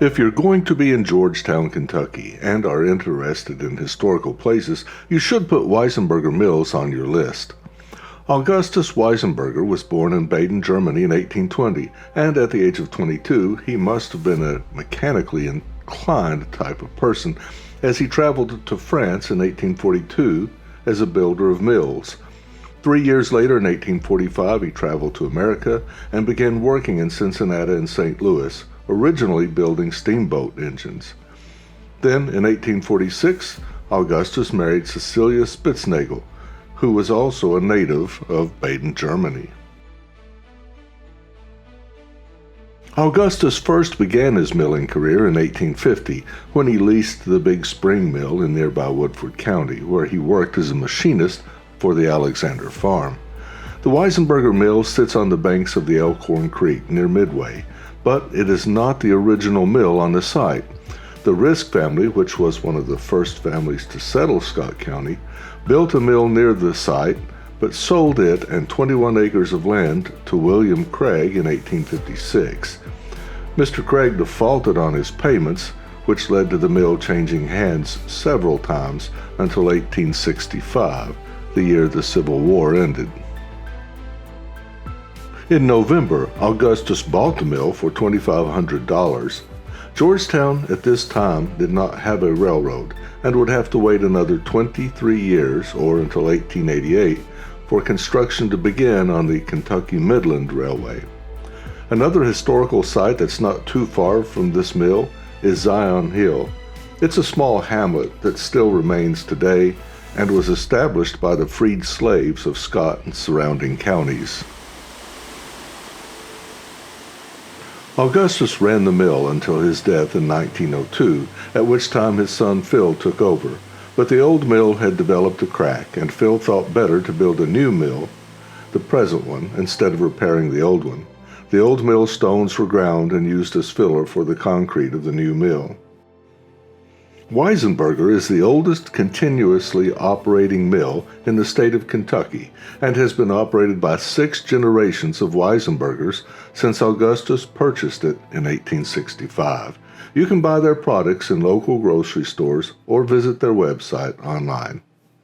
If you're going to be in Georgetown, Kentucky, and are interested in historical places, you should put Weisenberger Mills on your list. Augustus Weisenberger was born in Baden, Germany in 1820, and at the age of 22, he must have been a mechanically inclined type of person, as he traveled to France in 1842 as a builder of mills. 3 years later, in 1845, he traveled to America and began working in Cincinnati and St. Louis, originally building steamboat engines. Then, in 1846, Augustus married Cecilia Spitznagel, who was also a native of Baden, Germany. Augustus first began his milling career in 1850 when he leased the Big Spring Mill in nearby Woodford County, where he worked as a machinist for the Alexander Farm. The Weisenberger Mill sits on the banks of the Elkhorn Creek near Midway, but it is not the original mill on the site. The Risk family, which was one of the first families to settle Scott County, built a mill near the site, but sold it and 21 acres of land to William Craig in 1856. Mr. Craig defaulted on his payments, which led to the mill changing hands several times until 1865, the year the Civil War ended. In November, Augustus bought the mill for $2,500. Georgetown at this time did not have a railroad and would have to wait another 23 years, or until 1888, for construction to begin on the Kentucky Midland Railway. Another historical site that's not too far from this mill is Zion Hill. It's a small hamlet that still remains today and was established by the freed slaves of Scott and surrounding counties. Augustus ran the mill until his death in 1902, at which time his son Phil took over. But the old mill had developed a crack, and Phil thought better to build a new mill, the present one, instead of repairing the old one. The old mill stones were ground and used as filler for the concrete of the new mill. Weisenberger is the oldest continuously operating mill in the state of Kentucky and has been operated by 6 generations of Weisenbergers since Augustus purchased it in 1865. You can buy their products in local grocery stores or visit their website online.